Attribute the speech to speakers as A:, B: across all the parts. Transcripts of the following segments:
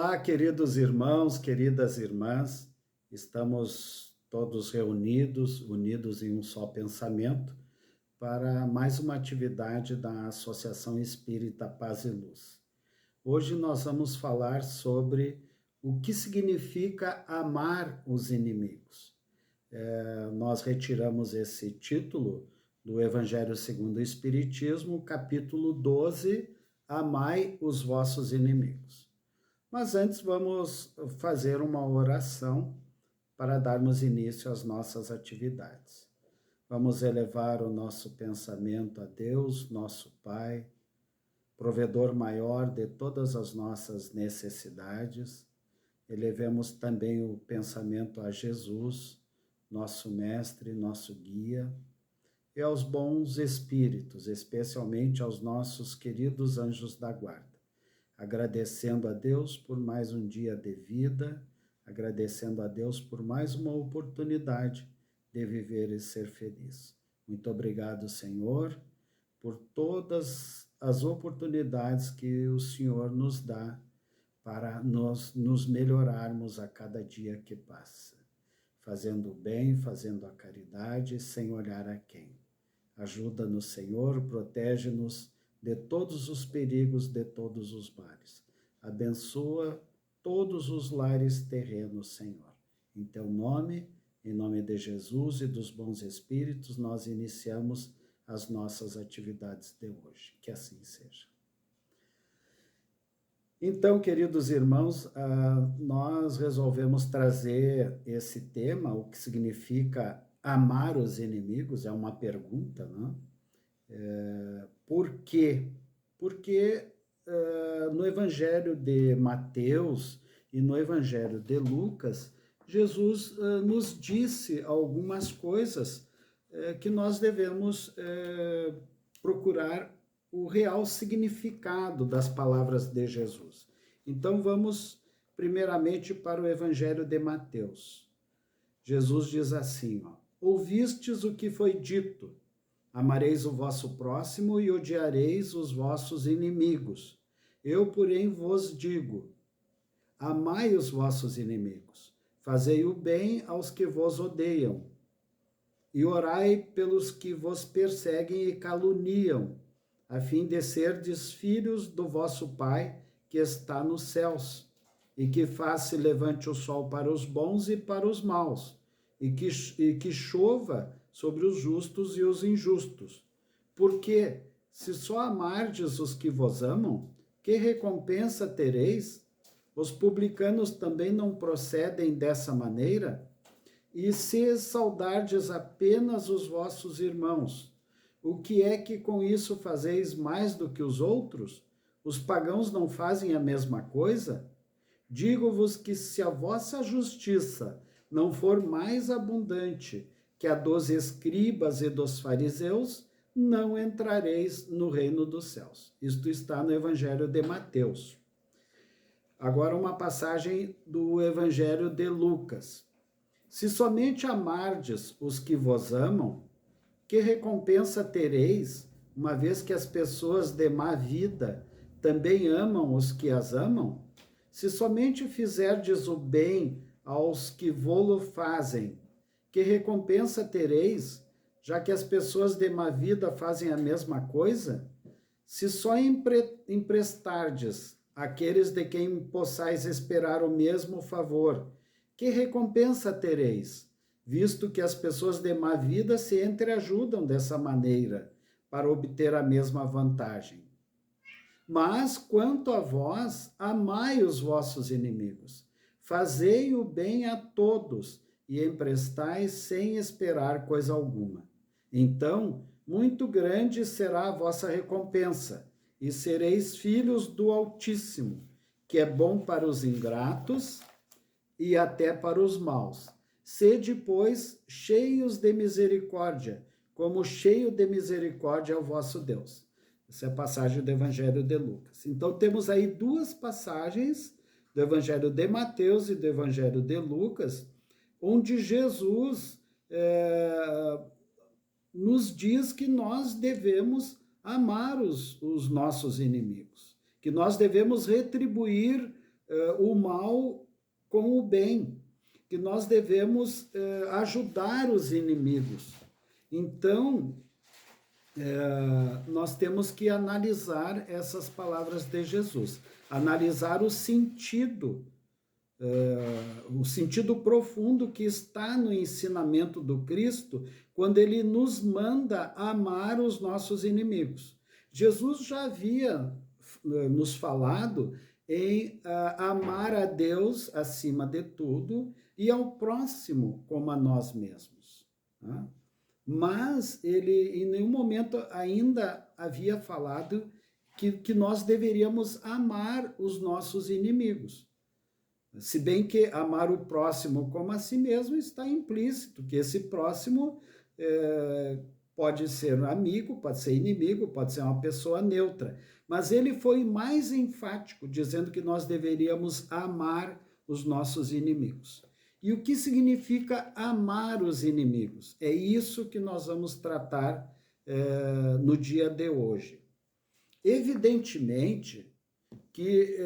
A: Olá, queridos irmãos, queridas irmãs, estamos todos reunidos, unidos em um só pensamento, para mais uma atividade da Associação Espírita Paz e Luz. Hoje nós vamos falar sobre o que significa amar os inimigos. Nós retiramos esse título do Evangelho segundo o Espiritismo, capítulo 12, Amai os vossos inimigos. Mas antes vamos fazer uma oração para darmos início às nossas atividades. Vamos elevar o nosso pensamento a Deus, nosso Pai, provedor maior de todas as nossas necessidades. Elevemos também o pensamento a Jesus, nosso mestre, nosso guia, e aos bons espíritos, especialmente aos nossos queridos anjos da guarda. Agradecendo a Deus por mais um dia de vida, agradecendo a Deus por mais uma oportunidade de viver e ser feliz. Muito obrigado, Senhor, por todas as oportunidades que o Senhor nos dá para nós nos melhorarmos a cada dia que passa, fazendo o bem, fazendo a caridade, sem olhar a quem. Ajuda-nos, Senhor, protege-nos de todos os perigos, de todos os males. Abençoa todos os lares terrenos, Senhor. Em teu nome, em nome de Jesus e dos bons espíritos, nós iniciamos as nossas atividades de hoje. Que assim seja. Então, queridos irmãos, nós resolvemos trazer esse tema, o que significa amar os inimigos, é uma pergunta, não é? Por quê? Porque no Evangelho de Mateus e no Evangelho de Lucas, Jesus nos disse algumas coisas que nós devemos procurar o real significado das palavras de Jesus. Então vamos primeiramente para o Evangelho de Mateus. Jesus diz assim, ouvistes o que foi dito, amareis o vosso próximo e odiareis os vossos inimigos. Eu, porém, vos digo, amai os vossos inimigos, fazei o bem aos que vos odeiam, e orai pelos que vos perseguem e caluniam, a fim de serdes filhos do vosso Pai que está nos céus, e que faz se levante o sol para os bons e para os maus, e que chova sobre os justos e os injustos. Porque, se só amardes os que vos amam, que recompensa tereis? Os publicanos também não procedem dessa maneira? E se saudardes apenas os vossos irmãos, o que é que com isso fazeis mais do que os outros? Os pagãos não fazem a mesma coisa? Digo-vos que se a vossa justiça não for mais abundante que a dos escribas e dos fariseus, não entrareis no reino dos céus. Isto está no Evangelho de Mateus. Agora uma passagem do Evangelho de Lucas. Se somente amardes os que vos amam, que recompensa tereis, uma vez que as pessoas de má vida também amam os que as amam? Se somente fizerdes o bem aos que vô-lo fazem, que recompensa tereis, já que as pessoas de má vida fazem a mesma coisa? Se só emprestardes àqueles de quem possais esperar o mesmo favor, que recompensa tereis, visto que as pessoas de má vida se entreajudam dessa maneira para obter a mesma vantagem? Mas, quanto a vós, amai os vossos inimigos, fazei o bem a todos e emprestai sem esperar coisa alguma. Então, muito grande será a vossa recompensa, e sereis filhos do Altíssimo, que é bom para os ingratos e até para os maus. Sede, pois, cheios de misericórdia, como cheio de misericórdia é o vosso Deus. Essa é a passagem do Evangelho de Lucas. Então, temos aí duas passagens do Evangelho de Mateus e do Evangelho de Lucas, onde Jesus nos diz que nós devemos amar os nossos inimigos, que nós devemos retribuir o mal com o bem, que nós devemos ajudar os inimigos. Então, nós temos que analisar essas palavras de Jesus, analisar o sentido profundo que está no ensinamento do Cristo, quando ele nos manda amar os nossos inimigos. Jesus já havia nos falado em amar a Deus acima de tudo e ao próximo como a nós mesmos. Né? Mas ele em nenhum momento ainda havia falado que nós deveríamos amar os nossos inimigos. Se bem que amar o próximo como a si mesmo está implícito, que esse próximo pode ser amigo, pode ser inimigo, pode ser uma pessoa neutra. Mas ele foi mais enfático, dizendo que nós deveríamos amar os nossos inimigos. E o que significa amar os inimigos? É isso que nós vamos tratar no dia de hoje. Evidentemente que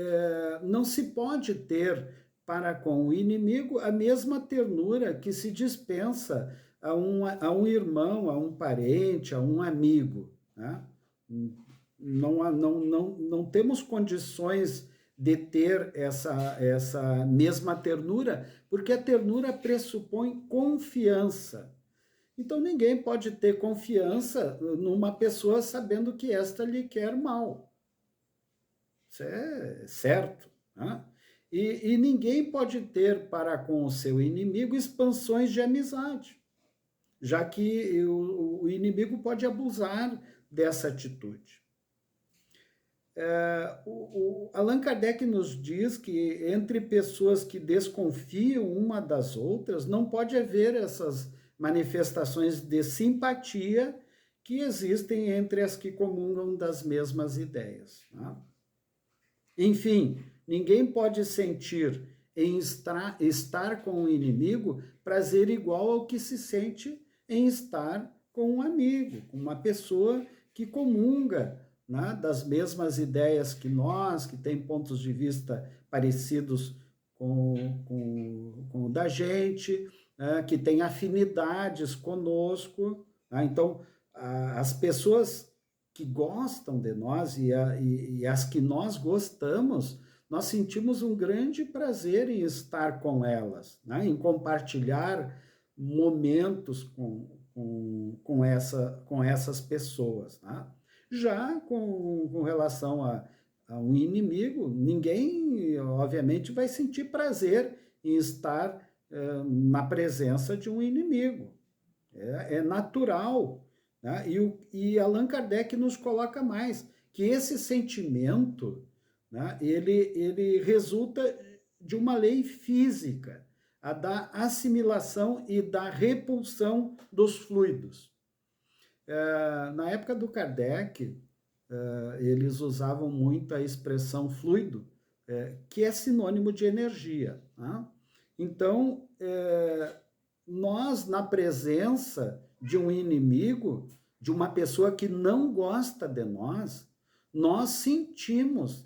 A: não se pode ter para com o inimigo a mesma ternura que se dispensa a um irmão, a um parente, a um amigo. Né? Não temos condições de ter essa mesma ternura, porque a ternura pressupõe confiança. Então, ninguém pode ter confiança numa pessoa sabendo que esta lhe quer mal. Isso é certo. Né? E ninguém pode ter para com o seu inimigo expansões de amizade, já que o inimigo pode abusar dessa atitude. Allan Kardec nos diz que entre pessoas que desconfiam uma das outras, não pode haver essas manifestações de simpatia que existem entre as que comungam das mesmas ideias. Né? Enfim, ninguém pode sentir em estar com o inimigo prazer igual ao que se sente em estar com um amigo, com uma pessoa que comunga, né, das mesmas ideias que nós, que tem pontos de vista parecidos com o da gente, né, que tem afinidades conosco. Né? Então, as pessoas que gostam de nós e as que nós gostamos, nós sentimos um grande prazer em estar com elas, né? Em compartilhar momentos com essas pessoas. Né? Já com relação a um inimigo, ninguém, obviamente, vai sentir prazer em estar na presença de um inimigo. É natural. Né? E Allan Kardec nos coloca mais, que esse sentimento, né, ele resulta de uma lei física, a da assimilação e da repulsão dos fluidos. Na época do Kardec, eles usavam muito a expressão fluido, que é sinônimo de energia. Né? Então, nós, na presença de um inimigo, de uma pessoa que não gosta de nós sentimos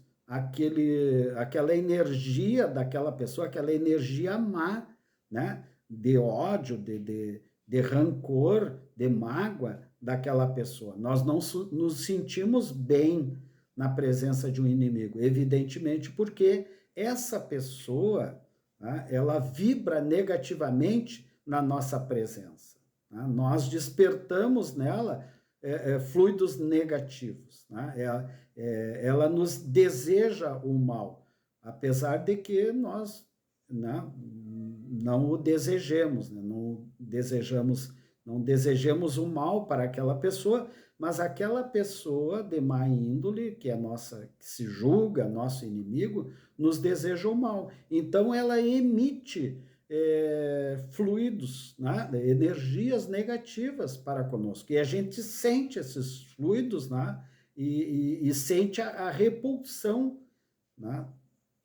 A: aquela energia daquela pessoa, aquela energia má, né? De ódio, de rancor, de mágoa daquela pessoa. Nós não nos sentimos bem na presença de um inimigo, evidentemente, porque essa pessoa, né, ela vibra negativamente na nossa presença. Né? Nós despertamos nela fluidos negativos. Né? Ela nos deseja o mal, apesar de que nós, né, não o desejemos, né? Não desejemos o mal para aquela pessoa, mas aquela pessoa de má índole, que se julga nosso inimigo, nos deseja o mal. Então ela emite fluidos, né? Energias negativas para conosco. E a gente sente esses fluidos, né? E sente a repulsão, né,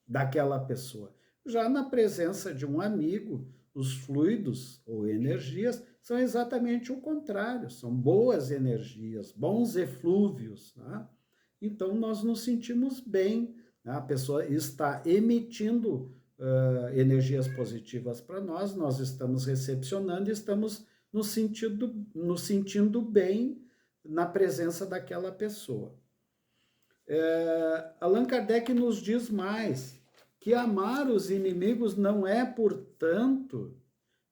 A: daquela pessoa. Já na presença de um amigo, os fluidos ou energias são exatamente o contrário, são boas energias, bons eflúvios. Né? Então, nós nos sentimos bem, né? A pessoa está emitindo energias positivas para nós estamos recepcionando e estamos nos sentindo bem na presença daquela pessoa. Allan Kardec nos diz mais, que amar os inimigos não é, portanto,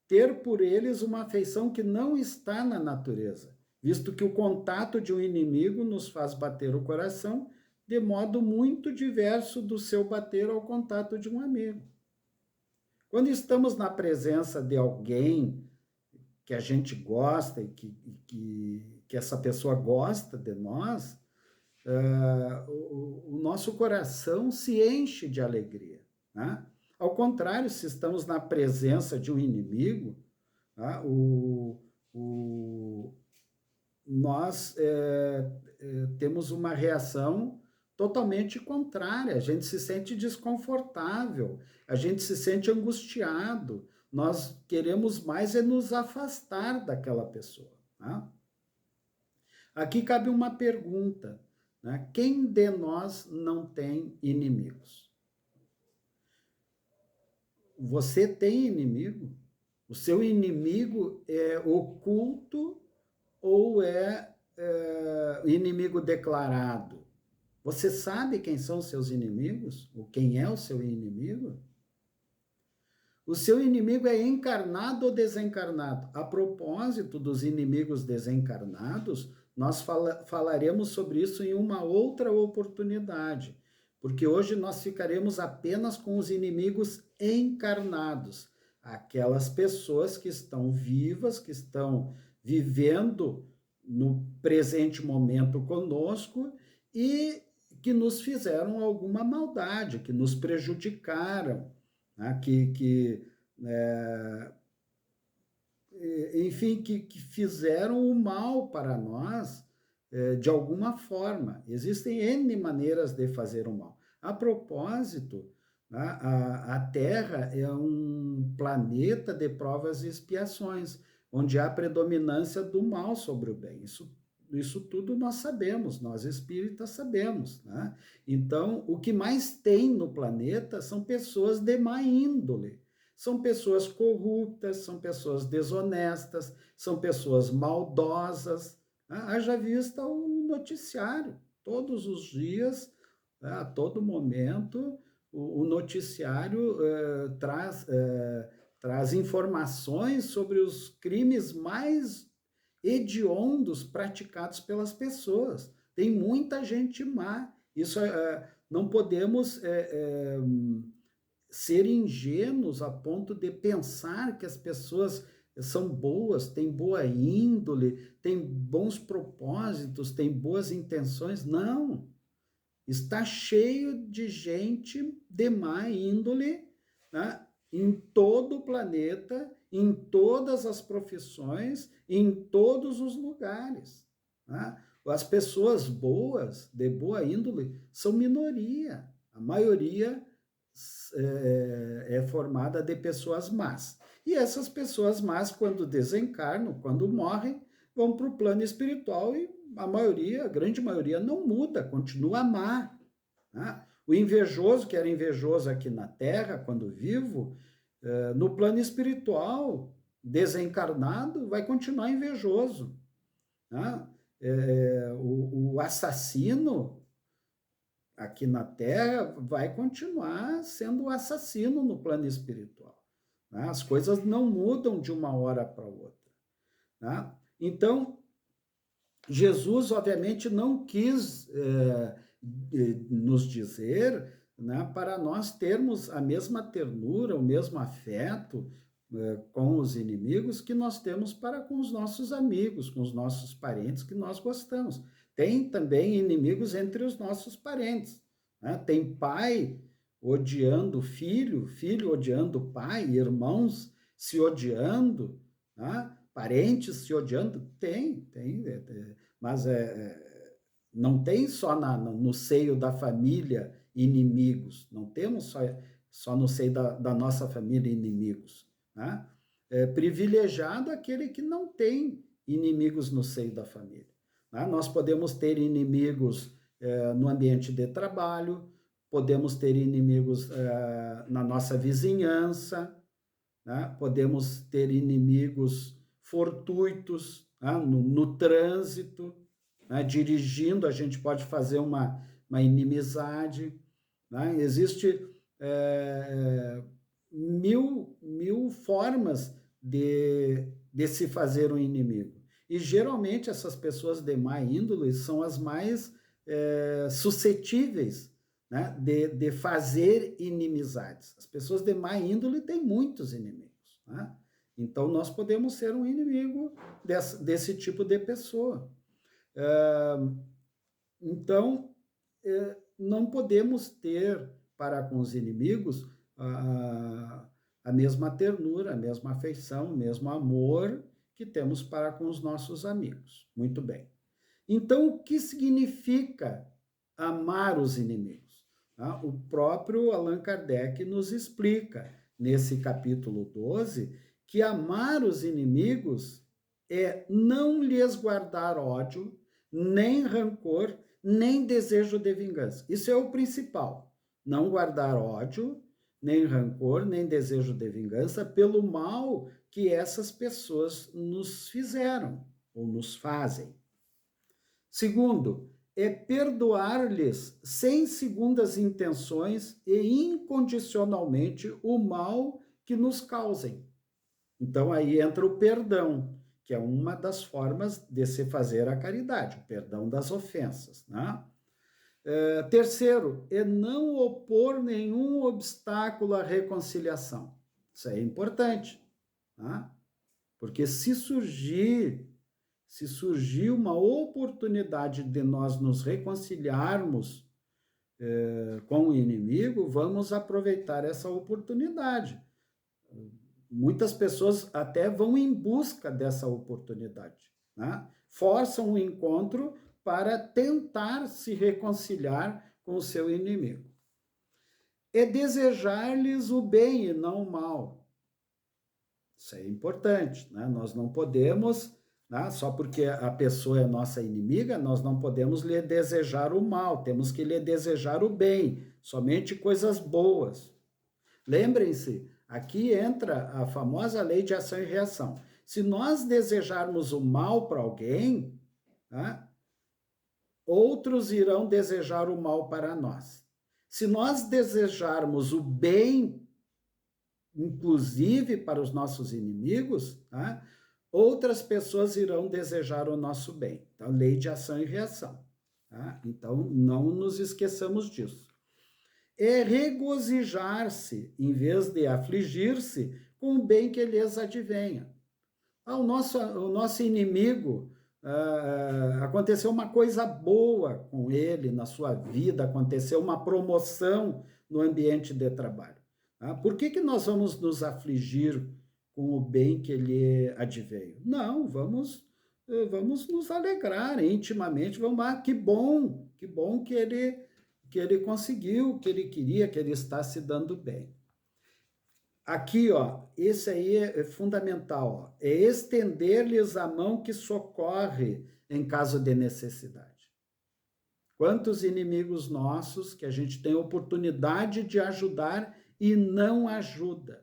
A: ter por eles uma afeição que não está na natureza, visto que o contato de um inimigo nos faz bater o coração de modo muito diverso do seu bater ao contato de um amigo. Quando estamos na presença de alguém que a gente gosta e que essa pessoa gosta de nós, o nosso coração se enche de alegria, né? Ao contrário, se estamos na presença de um inimigo, tá? Nós temos uma reação totalmente contrária, a gente se sente desconfortável, a gente se sente angustiado, nós queremos mais é nos afastar daquela pessoa, tá? Aqui cabe uma pergunta, né? Quem de nós não tem inimigos? Você tem inimigo? O seu inimigo é oculto ou é inimigo declarado? Você sabe quem são os seus inimigos? Ou quem é o seu inimigo? O seu inimigo é encarnado ou desencarnado? A propósito dos inimigos desencarnados, nós falaremos sobre isso em uma outra oportunidade, porque hoje nós ficaremos apenas com os inimigos encarnados, aquelas pessoas que estão vivas, que estão vivendo no presente momento conosco e que nos fizeram alguma maldade, que nos prejudicaram, né? Enfim, que fizeram o mal para nós de alguma forma. Existem N maneiras de fazer o mal. A propósito, a Terra é um planeta de provas e expiações, onde há predominância do mal sobre o bem. Isso tudo nós sabemos, nós espíritas sabemos, né? Então, o que mais tem no planeta são pessoas de má índole, são pessoas corruptas, são pessoas desonestas, são pessoas maldosas, né? Haja vista o noticiário, todos os dias, né? A todo momento, o noticiário traz informações sobre os crimes mais hediondos praticados pelas pessoas. Tem muita gente má. Isso não podemos ser ingênuos a ponto de pensar que as pessoas são boas, têm boa índole, têm bons propósitos, têm boas intenções. Não. Está cheio de gente de má índole, né? Em todo o planeta, em todas as profissões, em todos os lugares, né? As pessoas boas, de boa índole, são minoria. A maioria é formada de pessoas más. E essas pessoas más, quando desencarnam, quando morrem, vão para o plano espiritual e a maioria, a grande maioria, não muda, continua má, né? O invejoso, que era invejoso aqui na Terra, quando vivo, no plano espiritual, desencarnado, vai continuar invejoso, né? O assassino, aqui na Terra, vai continuar sendo assassino no plano espiritual, né? As coisas não mudam de uma hora para outra, né? Então, Jesus, obviamente, não quis nos dizer, né, para nós termos a mesma ternura, o mesmo afeto com os inimigos que nós temos para com os nossos amigos, com os nossos parentes que nós gostamos. Tem também inimigos entre os nossos parentes, né? Tem pai odiando filho, filho odiando pai, irmãos se odiando, né? Parentes se odiando, tem, mas não tem só no seio da família inimigos, não temos só no seio da nossa família inimigos, né? É privilegiado aquele que não tem inimigos no seio da família, né? Nós podemos ter inimigos no ambiente de trabalho, podemos ter inimigos na nossa vizinhança, né? Podemos ter inimigos fortuitos, né? No trânsito, né? Dirigindo, a gente pode fazer uma inimizade, né? Existe mil formas de se fazer um inimigo. E geralmente essas pessoas de má índole são as mais suscetíveis, né, de fazer inimizades. As pessoas de má índole têm muitos inimigos, né? Então nós podemos ser um inimigo desse tipo de pessoa. Então não podemos ter para com os inimigos a mesma ternura, a mesma afeição, o mesmo amor que temos para com os nossos amigos. Muito bem. Então, o que significa amar os inimigos? O próprio Allan Kardec nos explica, nesse capítulo 12, que amar os inimigos é não lhes guardar ódio, nem rancor, nem desejo de vingança. Isso é o principal. Não guardar ódio, nem rancor, nem desejo de vingança pelo mal que essas pessoas nos fizeram ou nos fazem. Segundo, é perdoar-lhes sem segundas intenções e incondicionalmente o mal que nos causem. Então aí entra o perdão, que é uma das formas de se fazer a caridade, o perdão das ofensas, né? Terceiro, é não opor nenhum obstáculo à reconciliação. Isso é importante, né? Porque se surgir uma oportunidade de nós nos reconciliarmos com o inimigo, vamos aproveitar essa oportunidade. Muitas pessoas até vão em busca dessa oportunidade, né? Forçam o encontro para tentar se reconciliar com o seu inimigo. É desejar-lhes o bem e não o mal. Isso é importante, né? Nós não podemos, né, só porque a pessoa é nossa inimiga, nós não podemos lhe desejar o mal, temos que lhe desejar o bem, somente coisas boas. Lembrem-se, aqui entra a famosa lei de ação e reação. Se nós desejarmos o mal para alguém, né, outros irão desejar o mal para nós. Se nós desejarmos o bem, inclusive para os nossos inimigos, tá, outras pessoas irão desejar o nosso bem. Então, lei de ação e reação. Tá? Então, não nos esqueçamos disso. É regozijar-se, em vez de afligir-se, com o bem que lhes advenha. O nosso inimigo, aconteceu uma coisa boa com ele na sua vida, aconteceu uma promoção no ambiente de trabalho. Tá? Por que nós vamos nos afligir com o bem que lhe adveio? Não, vamos nos alegrar intimamente, que bom que ele conseguiu, que ele queria, que ele está se dando bem. Aqui, ó, esse aí é fundamental, ó, é estender-lhes a mão que socorre em caso de necessidade. Quantos inimigos nossos que a gente tem oportunidade de ajudar e não ajuda.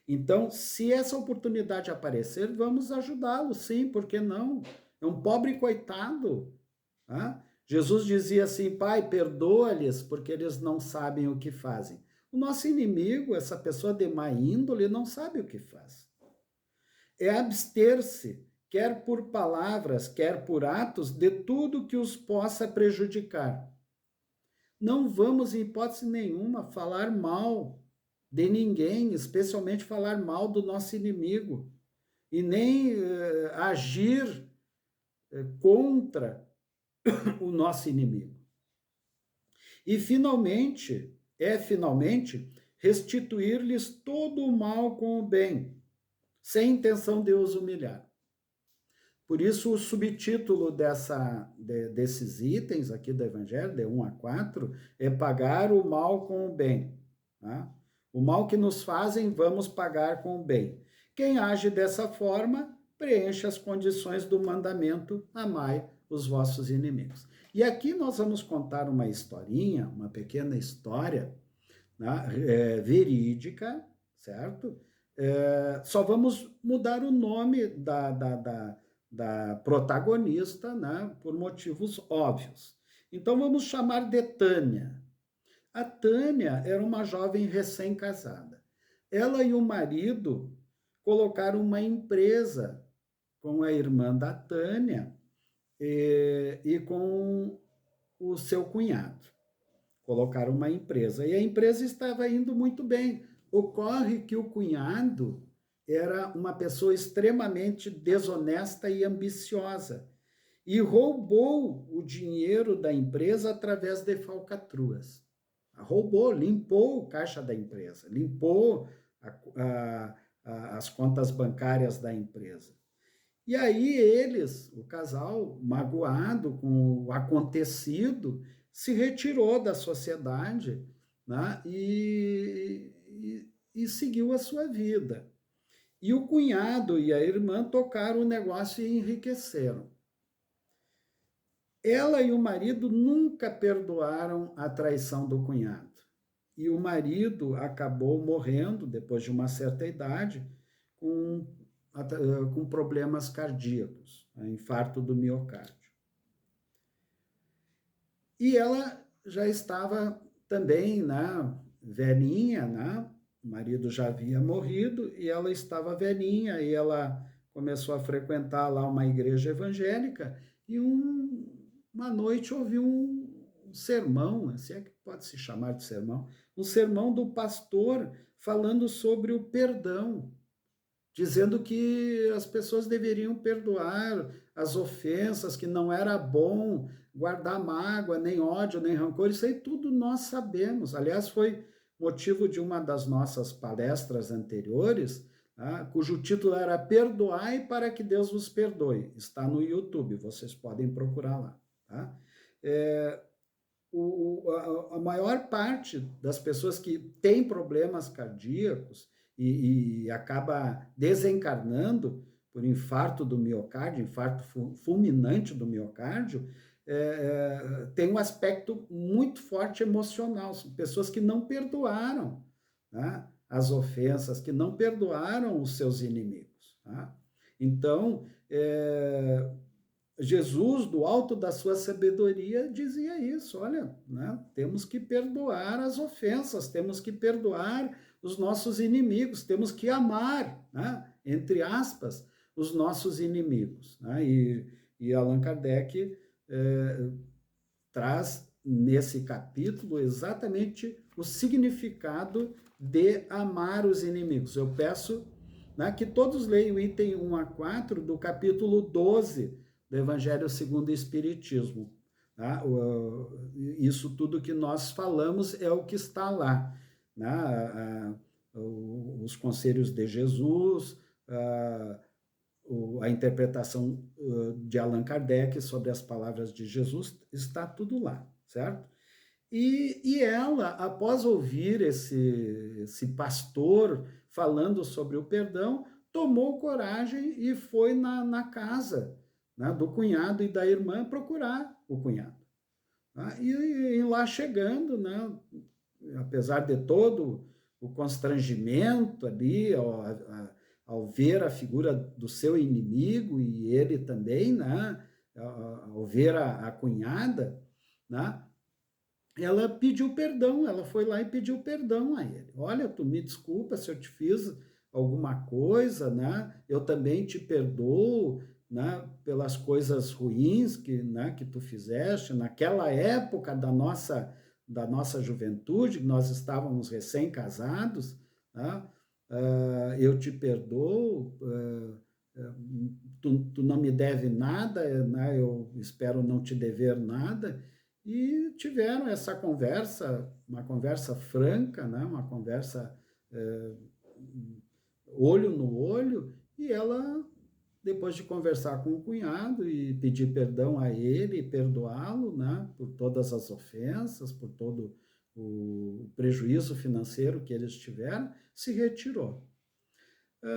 A: Então, se essa oportunidade aparecer, vamos ajudá-lo, sim, por que não? É um pobre coitado. Tá? Jesus dizia assim, Pai, perdoa-lhes, porque eles não sabem o que fazem. O nosso inimigo, essa pessoa de má índole, não sabe o que faz. É abster-se, quer por palavras, quer por atos, de tudo que os possa prejudicar. Não vamos, em hipótese nenhuma, falar mal de ninguém, especialmente falar mal do nosso inimigo, e nem agir contra o nosso inimigo. E finalmente, restituir-lhes todo o mal com o bem, sem intenção de os humilhar. Por isso, o subtítulo desses itens aqui do Evangelho, de 1 a 4, é pagar o mal com o bem. Tá? O mal que nos fazem, vamos pagar com o bem. Quem age dessa forma, preenche as condições do mandamento, amai os vossos inimigos. E aqui nós vamos contar uma historinha, uma pequena história, né, verídica, certo? Só vamos mudar o nome da protagonista, né, por motivos óbvios. Então vamos chamar de Tânia. A Tânia era uma jovem recém-casada. Ela e o marido colocaram uma empresa com a irmã da Tânia e com o seu cunhado. Colocaram uma empresa. E a empresa estava indo muito bem. Ocorre que o cunhado era uma pessoa extremamente desonesta e ambiciosa e roubou o dinheiro da empresa através de falcatruas. Roubou, limpou o caixa da empresa, limpou as contas bancárias da empresa. E aí eles, o casal, magoado com o acontecido, se retirou da sociedade, né, e seguiu a sua vida. E o cunhado e a irmã tocaram o negócio e enriqueceram. Ela e o marido nunca perdoaram a traição do cunhado. E o marido acabou morrendo, depois de uma certa idade, com problemas cardíacos, infarto do miocárdio. E ela já estava também, né, velhinha, né? O marido já havia morrido e ela estava velhinha, e ela começou a frequentar lá uma igreja evangélica e uma noite ouviu um sermão, se é que pode se chamar de sermão, um sermão do pastor falando sobre o perdão, dizendo que as pessoas deveriam perdoar as ofensas, que não era bom guardar mágoa, nem ódio, nem rancor. Isso aí tudo nós sabemos. Aliás, foi motivo de uma das nossas palestras anteriores, tá, cujo título era Perdoai para que Deus vos perdoe. Está no YouTube, vocês podem procurar lá. Tá? A maior parte das pessoas que têm problemas cardíacos e acaba desencarnando por infarto do miocárdio, infarto fulminante do miocárdio, tem um aspecto muito forte emocional. São pessoas que não perdoaram, né, as ofensas, que não perdoaram os seus inimigos. Tá? Então, Jesus, do alto da sua sabedoria, dizia isso: olha, né, temos que perdoar as ofensas, temos que perdoar os nossos inimigos, temos que amar, né, entre aspas, os nossos inimigos. Né? E Allan Kardec traz nesse capítulo exatamente o significado de amar os inimigos. Eu peço, né, que todos leiam o item 1 a 4 do capítulo 12 do Evangelho segundo o Espiritismo. Tá? Isso tudo que nós falamos é o que está lá. Né? Os conselhos de Jesus, a interpretação de Allan Kardec sobre as palavras de Jesus, está tudo lá, certo? E ela, após ouvir esse pastor falando sobre o perdão, tomou coragem e foi na casa, né, do cunhado e da irmã procurar o cunhado. Tá? E lá chegando, né, apesar de todo o constrangimento ali, ao ver a figura do seu inimigo e ele também, né, ao ver a cunhada, né, ela pediu perdão, ela foi lá e pediu perdão a ele. Olha, tu me desculpa se eu te fiz alguma coisa, né? Eu também te perdoo, né, pelas coisas ruins né, que tu fizeste naquela época da nossa juventude, nós estávamos recém-casados, né? Eu te perdoo, tu não me deve nada, né? Eu espero não te dever nada. E tiveram essa conversa, uma conversa franca, né? Uma conversa olho no olho, e ela, depois de conversar com o cunhado e pedir perdão a ele e perdoá-lo, né? Por todas as ofensas, por todo o prejuízo financeiro que eles tiveram, se retirou.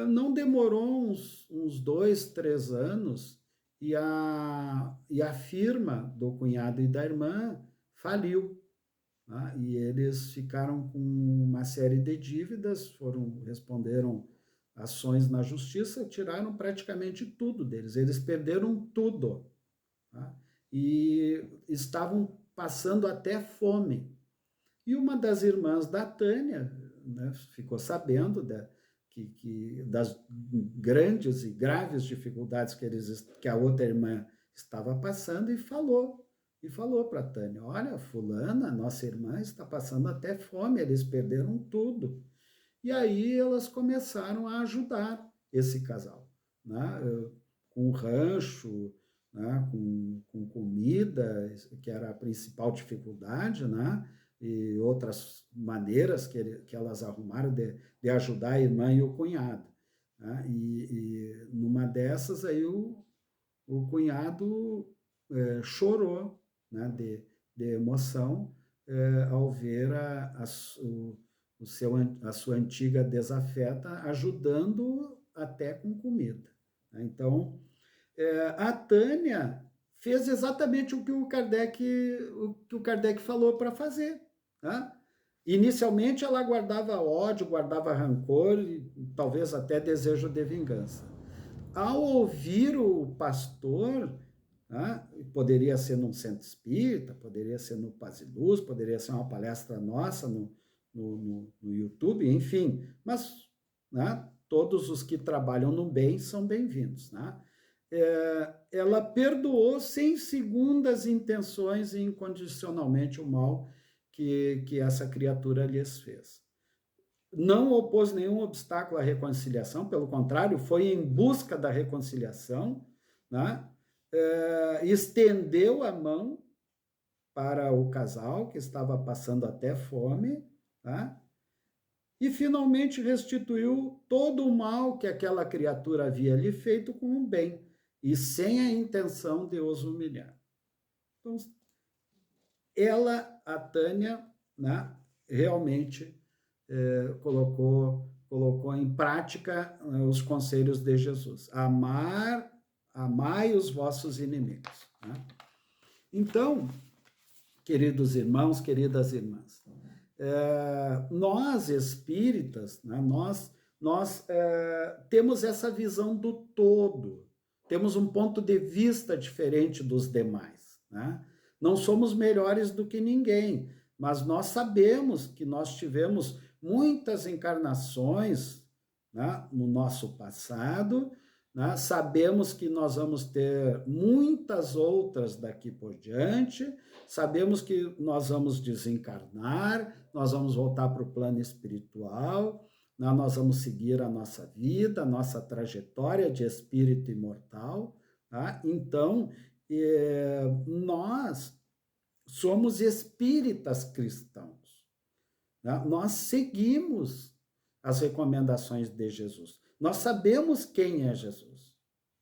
A: Não demorou uns 2, 3 anos e a firma do cunhado e da irmã faliu, tá? E eles ficaram com uma série de dívidas, responderam ações na justiça, tiraram praticamente tudo deles, eles perderam tudo, tá? E estavam passando até fome. E uma das irmãs da Tânia, né, ficou sabendo das grandes e graves dificuldades que a outra irmã estava passando e falou para a Tânia: olha, fulana, nossa irmã, está passando até fome, eles perderam tudo. E aí elas começaram a ajudar esse casal, né? Com rancho, né? Com comida, que era a principal dificuldade, né? E outras maneiras que elas arrumaram de ajudar a irmã e o cunhado, né? E numa dessas aí o cunhado chorou, né? De emoção ao ver a sua antiga desafeta ajudando até com comida, né? Então, a Tânia fez exatamente o que o Kardec falou para fazer, né? Inicialmente ela guardava ódio, guardava rancor e talvez até desejo de vingança. Ao ouvir o pastor, né, poderia ser num centro espírita, poderia ser no Paz e Luz, poderia ser uma palestra nossa no YouTube, enfim, mas, né, todos os que trabalham no bem são bem-vindos, né? Ela perdoou sem segundas intenções e incondicionalmente o mal que essa criatura lhes fez. Não opôs nenhum obstáculo à reconciliação, pelo contrário, foi em busca da reconciliação, né? Estendeu a mão para o casal que estava passando até fome, tá? E finalmente restituiu todo o mal que aquela criatura havia lhe feito com o bem, e sem a intenção de os humilhar. Então, a Tânia, né, realmente colocou em prática os conselhos de Jesus. Amai os vossos inimigos, né? Então, queridos irmãos, queridas irmãs, nós espíritas, né, nós temos essa visão do todo, temos um ponto de vista diferente dos demais, né? Não somos melhores do que ninguém, mas nós sabemos que nós tivemos muitas encarnações, né, no nosso passado, né? Sabemos que nós vamos ter muitas outras daqui por diante, sabemos que nós vamos desencarnar, nós vamos voltar para o plano espiritual, né? Nós vamos seguir a nossa vida, a nossa trajetória de espírito imortal, tá? Então, nós somos espíritas cristãos, né? Nós seguimos as recomendações de Jesus. Nós sabemos quem é Jesus.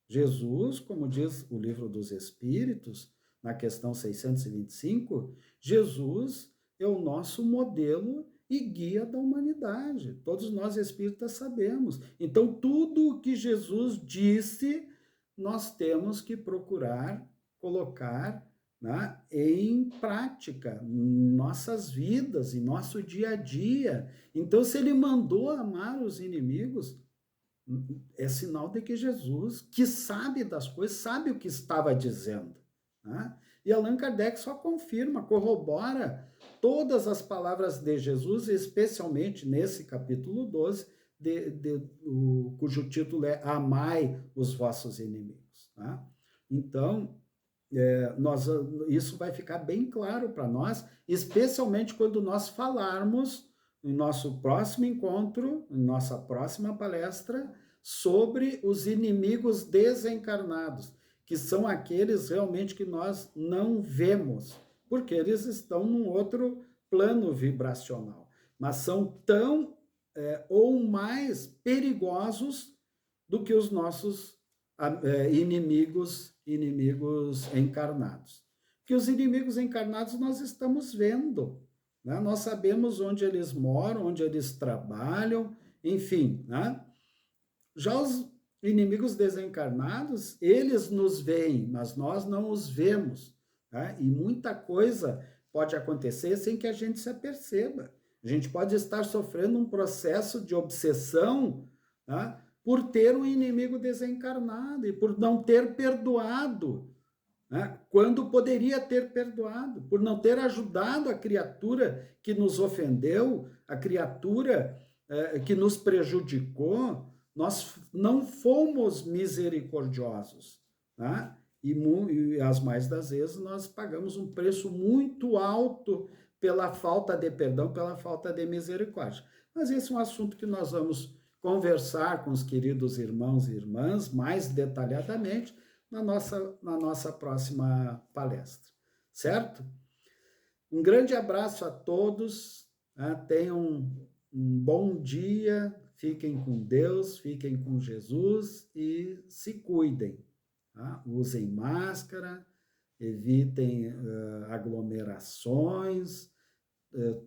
A: Jesus, como diz o Livro dos Espíritos, na questão 625, Jesus é o nosso modelo e guia da humanidade. Todos nós espíritas sabemos. Então, tudo o que Jesus disse, nós temos que procurar colocar, né, em prática, em nossas vidas, em nosso dia a dia. Então, se ele mandou amar os inimigos, é sinal de que Jesus, que sabe das coisas, sabe o que estava dizendo, né? E Allan Kardec só confirma, corrobora todas as palavras de Jesus, especialmente nesse capítulo 12, cujo título é Amai os vossos inimigos, né? Então, isso vai ficar bem claro para nós, especialmente quando nós falarmos em nosso próximo encontro, em nossa próxima palestra, sobre os inimigos desencarnados, que são aqueles realmente que nós não vemos, porque eles estão num outro plano vibracional, mas são tão ou mais perigosos do que os nossos inimigos encarnados. Porque os inimigos encarnados nós estamos vendo, né? Nós sabemos onde eles moram, onde eles trabalham, enfim, né? Já inimigos desencarnados, eles nos veem, mas nós não os vemos, tá? E muita coisa pode acontecer sem que a gente se aperceba. A gente pode estar sofrendo um processo de obsessão, tá? Por ter um inimigo desencarnado e por não ter perdoado, né? Quando poderia ter perdoado, por não ter ajudado a criatura que nos ofendeu, a criatura que nos prejudicou. Nós não fomos misericordiosos, né? E as mais das vezes nós pagamos um preço muito alto pela falta de perdão, pela falta de misericórdia. Mas esse é um assunto que nós vamos conversar com os queridos irmãos e irmãs mais detalhadamente na nossa próxima palestra, certo? Um grande abraço a todos, né? Tenham um bom dia, fiquem com Deus, fiquem com Jesus e se cuidem, tá? Usem máscara, evitem aglomerações,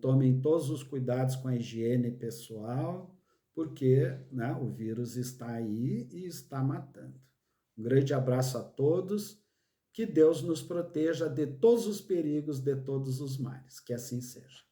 A: tomem todos os cuidados com a higiene pessoal, porque, né, o vírus está aí e está matando. Um grande abraço a todos, que Deus nos proteja de todos os perigos, de todos os males, que assim seja.